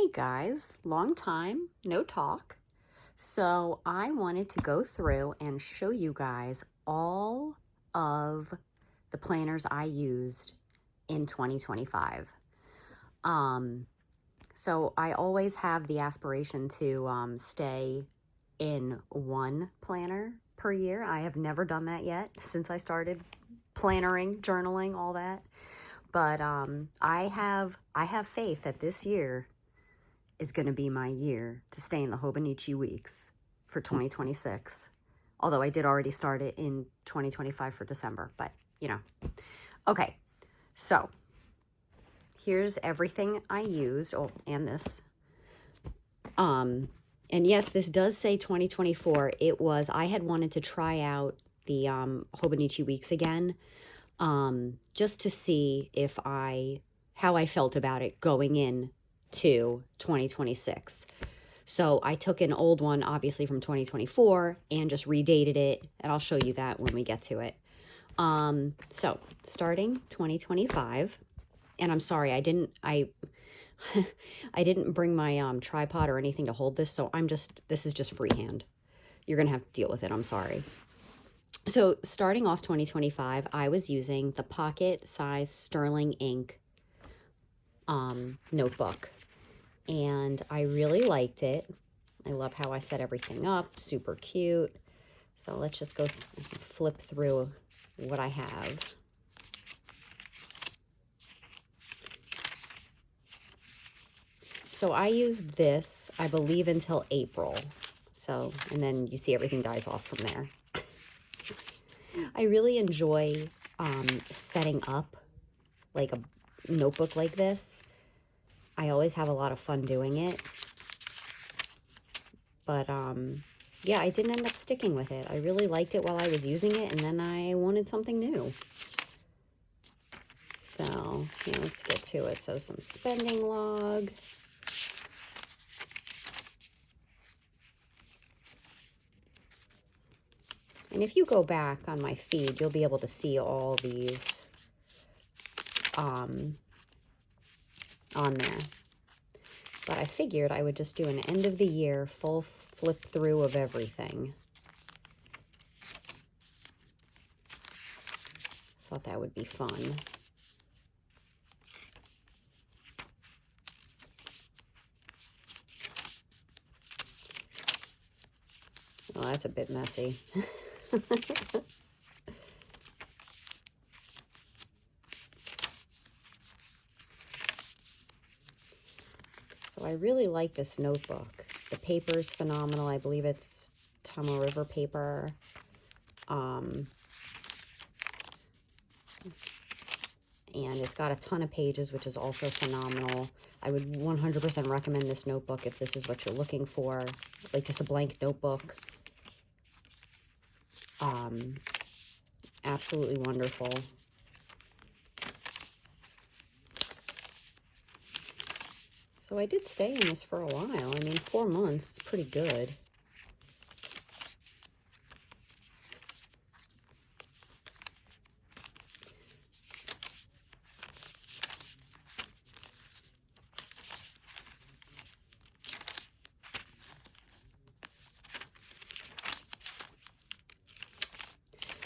Hey guys, long time, no talk. So I wanted to go through and show you guys all of the planners I used in 2025. Um, so I always have the aspiration to stay in one planner per year. I have never done that yet since I started plannering, journaling, all that. But I have faith that this year is going to be my year to stay in the Hobonichi Weeks for 2026. Although I did already start it in 2025 for December, but you know. Okay, so here's everything I used. Oh, and this. And yes, this does say 2024. I had wanted to try out the Hobonichi Weeks again, just to see how I felt about it going in to 2026. So I took an old one, obviously from 2024, and just redated it, and I'll show you that when we get to it. So starting 2025, and I'm sorry, I didn't bring my tripod or anything to hold this, so this is just freehand. You're gonna have to deal with it. I'm sorry. So starting off 2025, I was using the pocket size sterling ink notebook, and I really liked it. I love how I set everything up, super cute. So let's just go flip through what I have. So I used this, I believe, until April. So, and then you see everything dies off from there. I really enjoy setting up like a notebook like this. I always have a lot of fun doing it. But yeah, I didn't end up sticking with it. I really liked it while I was using it, and then I wanted something new. So yeah, let's get to it. So some spending log. And if you go back on my feed, you'll be able to see all these on there. But I figured I would just do an end of the year full flip through of everything. Thought that would be fun. Oh, that's a bit messy. So I really like this notebook. The paper's phenomenal. I believe it's Tomoe River paper. And it's got a ton of pages, which is also phenomenal. I would 100% recommend this notebook if this is what you're looking for, like just a blank notebook. Absolutely wonderful. So I did stay in this for a while. I mean, 4 months, it's pretty good.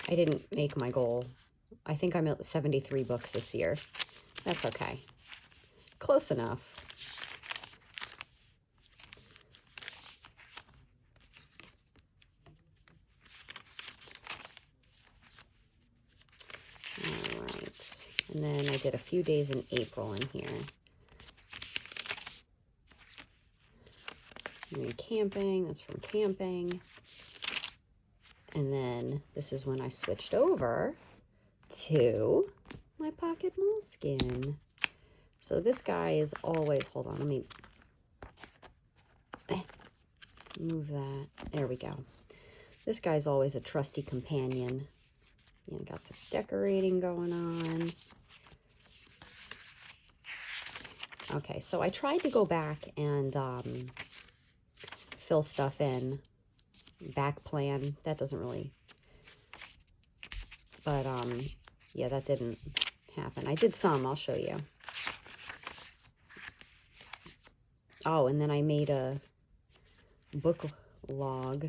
I didn't make my goal. I think I'm at 73 books this year. That's okay. Close enough. All right. And then I did a few days in April in here. And camping, that's from camping. And then this is when I switched over to my pocket Moleskine. So this guy is always, hold on, let me move that. There we go. This guy's always a trusty companion. Yeah, got some decorating going on. Okay, so I tried to go back and fill stuff in. Back plan, that doesn't really, but yeah, that didn't happen. I did some, I'll show you. Oh, and then I made a book log.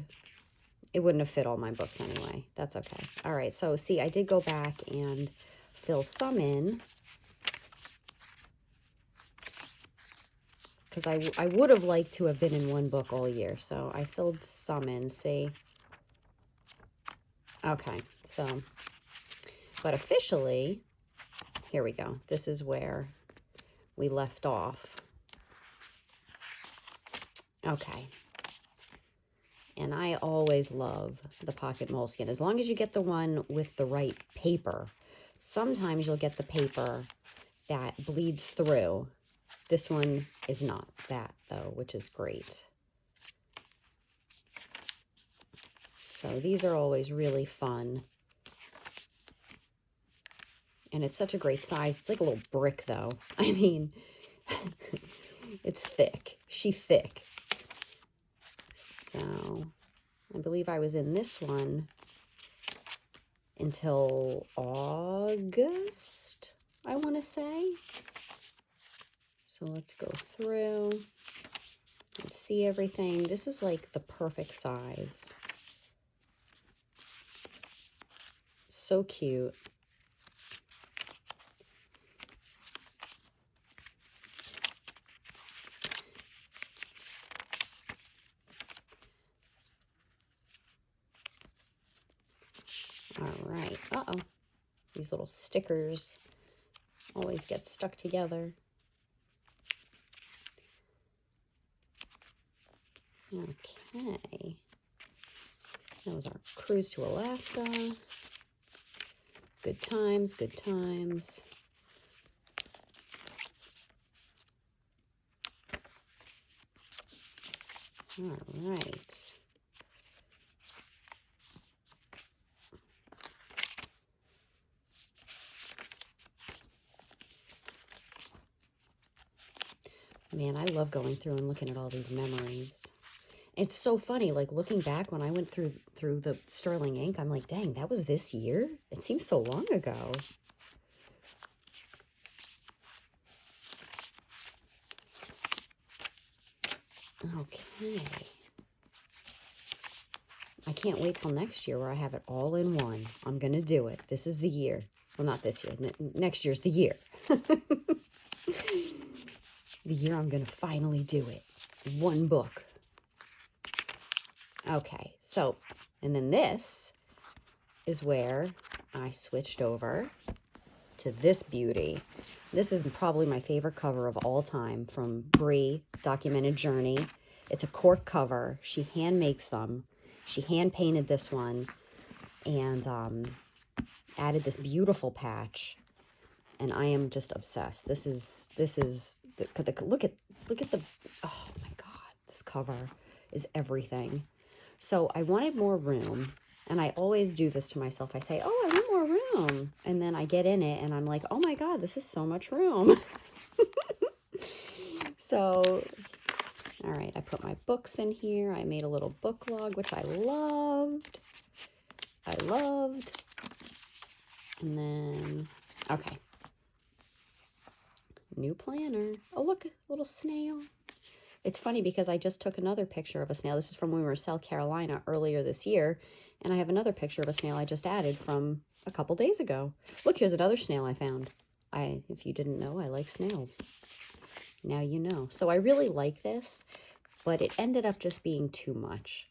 It wouldn't have fit all my books anyway. That's okay. All right, so see, I did go back and fill some in because I would have liked to have been in one book all year. So I filled some in, see? Okay, so, but officially, here we go. This is where we left off. Okay. And I always love the pocket Moleskine, as long as you get the one with the right paper. Sometimes you'll get the paper that bleeds through. This one is not that, though, which is great. So these are always really fun. And it's such a great size. It's like a little brick, though. I mean, it's thick. She's thick. So I believe I was in this one until August, I want to say. So let's go through and see everything. This is like the perfect size. So cute. All right. Uh-oh. These little stickers always get stuck together. Okay. That was our cruise to Alaska. Good times, good times. All right. Man, I love going through and looking at all these memories. It's so funny, like looking back when I went through the sterling ink, I'm like, dang, that was this year? It seems so long ago. Okay. I can't wait till next year where I have it all in one. I'm going to do it. This is the year. Well, not this year. Next year's the year. The year I'm going to finally do it. One book. Okay, so, and then this is where I switched over to this beauty. This is probably my favorite cover of all time from Bree, Documented Journey. It's a cork cover. She hand makes them. She hand painted this one and added this beautiful patch. And I am just obsessed. This is look at the, oh my God, this cover is everything. So I wanted more room, and I always do this to myself. I say, oh, I want more room. And then I get in it, and I'm like, oh my God, this is so much room. So, all right, I put my books in here. I made a little book log, which I loved. And then, okay. New planner. Oh, look, a little snail. It's funny because I just took another picture of a snail. This is from when we were in South Carolina earlier this year. And I have another picture of a snail I just added from a couple days ago. Look, here's another snail I found. If you didn't know, I like snails. Now you know. So I really like this, but it ended up just being too much,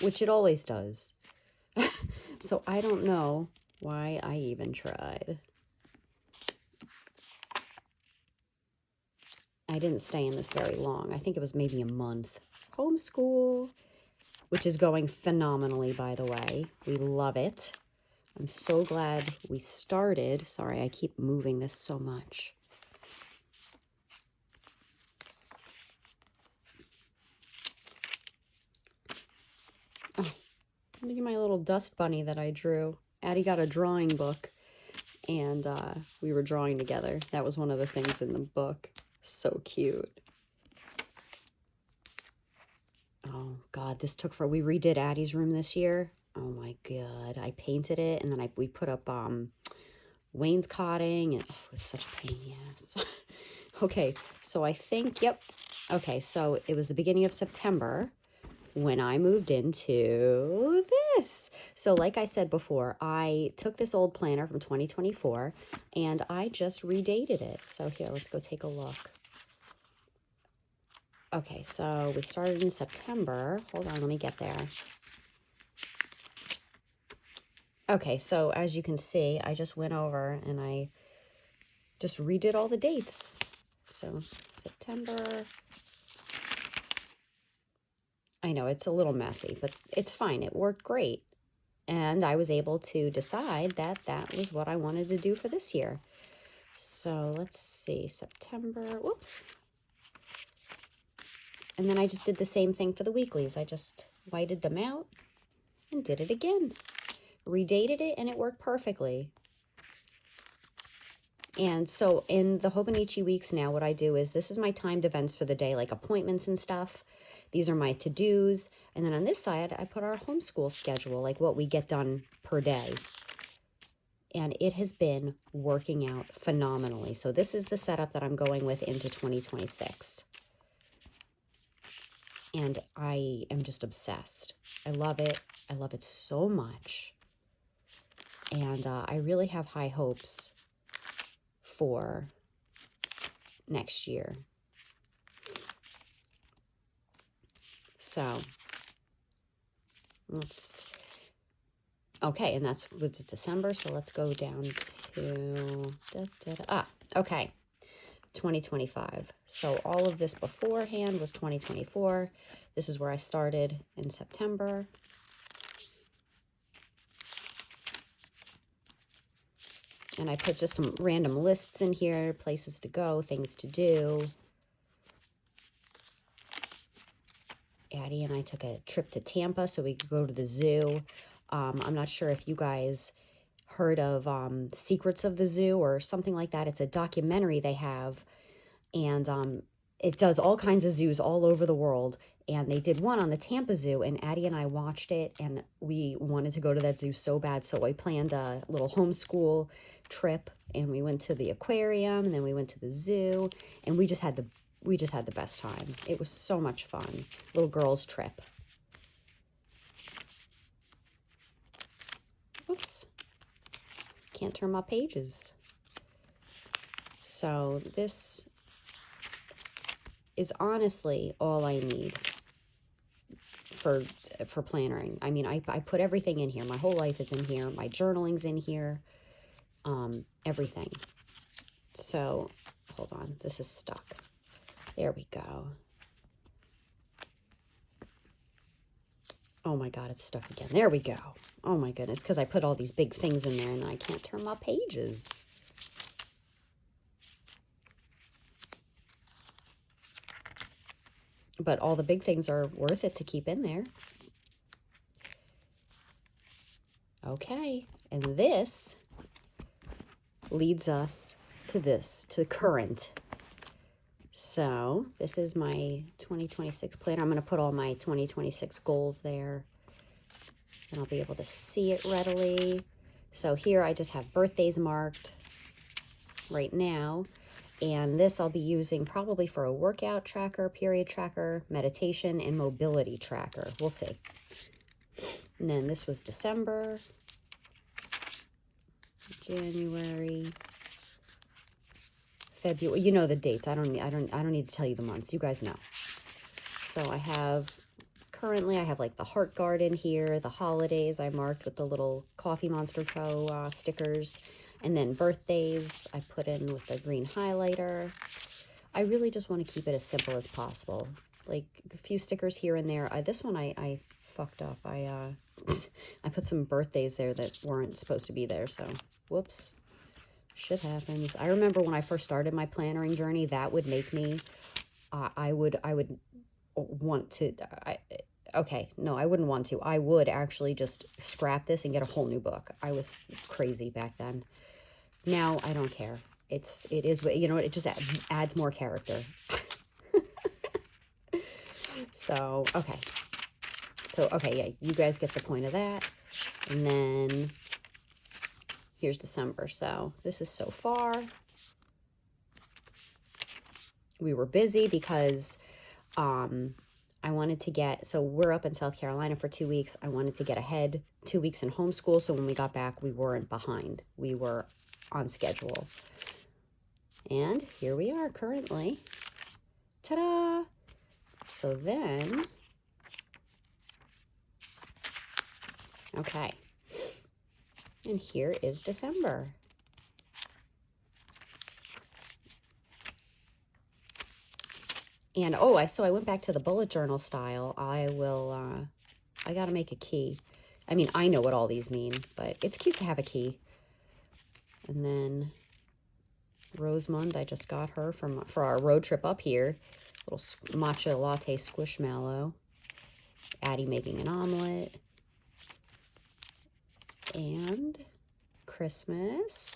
which it always does. So I don't know why I even tried. I didn't stay in this very long. I think it was maybe a month. Homeschool, which is going phenomenally, by the way. We love it. I'm so glad we started. Sorry, I keep moving this so much. Oh, look at my little dust bunny that I drew. Addie got a drawing book, and we were drawing together. That was one of the things in the book. So cute. Oh God, this took for, we redid Addie's room this year. Oh my God, I painted it, and then we put up wainscoting, and oh, it was such a pain in the ass. Okay, so I think, yep, Okay, so it was the beginning of September when I moved into this. So like I said before, I took this old planner from 2024 and I just redated it. So here, let's go take a look. Okay, so we started in September. Hold on, let me get there. Okay, so as you can see, I just went over and I just redid all the dates. So September, I know it's a little messy, but it's fine. It worked great. And I was able to decide that that was what I wanted to do for this year. So let's see, September, whoops. And then I just did the same thing for the weeklies. I just whited them out and did it again. Redated it and it worked perfectly. And so in the Hobonichi Weeks now, what I do is this is my timed events for the day, like appointments and stuff. These are my to-dos. And then on this side, I put our homeschool schedule, like what we get done per day. And it has been working out phenomenally. So this is the setup that I'm going with into 2026. And I am just obsessed. I love it. I love it so much. And I really have high hopes for next year. So let's, okay, and that's with December. So let's go down to, okay, 2025. So all of this beforehand was 2024. This is where I started in September. And I put just some random lists in here, places to go, things to do. Addie and I took a trip to Tampa so we could go to the zoo. I'm not sure if you guys heard of Secrets of the Zoo or something like that. It's a documentary they have, and it does all kinds of zoos all over the world. And they did one on the Tampa Zoo, and Addie and I watched it, and we wanted to go to that zoo so bad. So I planned a little homeschool trip, and we went to the aquarium, and then we went to the zoo, and we just had the best time. It was so much fun. Little girls trip. Oops. Can't turn my pages. So this is honestly all I need for plannering. I mean, I put everything in here. My whole life is in here. My journaling's in here. Everything. So, hold on. This is stuck. There we go. Oh my God, it's stuck again. There we go. Oh my goodness, because I put all these big things in there and I can't turn my pages. But all the big things are worth it to keep in there. Okay, and this leads us to this, to current. So this is my 2026 planner. I'm going to put all my 2026 goals there, and I'll be able to see it readily. So here I just have birthdays marked right now. And this I'll be using probably for a workout tracker, period tracker, meditation, and mobility tracker. We'll see. And then this was December, January, February. You know the dates. I don't need to tell you the months. You guys know. So I have currently like the Heart Garden here, the holidays I marked with the little Coffee Monster Co. Stickers. And then birthdays, I put in with the green highlighter. I really just want to keep it as simple as possible. Like a few stickers here and there. This one I fucked up. I put some birthdays there that weren't supposed to be there. So, whoops. Shit happens. I remember when I first started my plannering journey, that would make me, I would want to, okay, no, I wouldn't want to. I would actually just scrap this and get a whole new book. I was crazy back then. Now I don't care. It is, you know what, it just adds more character. So, okay. So, okay, yeah, you guys get the point of that. And then here's December. So this is so far. We were busy because I wanted to get, so we're up in South Carolina for 2 weeks. I wanted to get ahead 2 weeks in homeschool, so when we got back, we weren't behind. We were on schedule. And here we are currently. Ta-da! So then, okay. And here is December. And so I went back to the bullet journal style. I gotta make a key. I mean, I know what all these mean, but it's cute to have a key. And then Rosamund, I just got her for our road trip up here. Little matcha latte squishmallow. Addie making an omelet. And Christmas.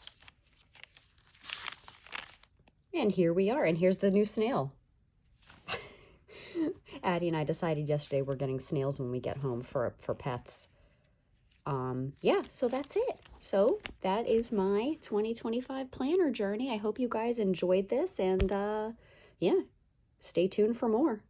And here we are. And here's the new snail. Addie and I decided yesterday we're getting snails when we get home for pets. Yeah, so that's it. So that is my 2025 planner journey. I hope you guys enjoyed this, and yeah, stay tuned for more.